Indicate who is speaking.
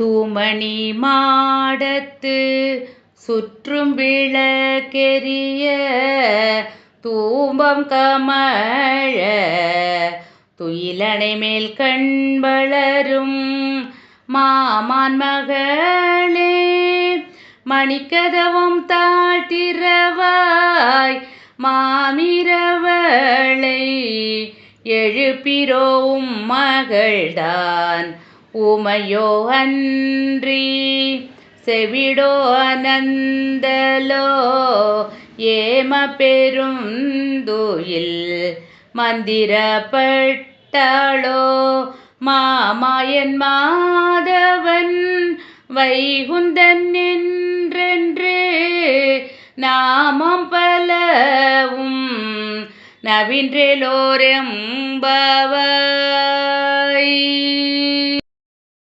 Speaker 1: தூமணி மாடத்து சுற்றும் விளக்கெரிய தூம்பம் கமழ துயிலணை மேல் கண் வளரும் மாமான் மகளே மணிக்கதவம் தாழ்த்திரவாய் மாமிரவளை எழுப்பிரோ மகள்தான் உமையோ அன்றி செவிடோ அனந்தலோ ஏம பெருந்துயில் மந்திரப்பட்டாளோ மாமாயன் மாதவன் வைகுந்தன் என்றென்று நாமம் பலவும் நவின்றேலோரெம்பவாய்.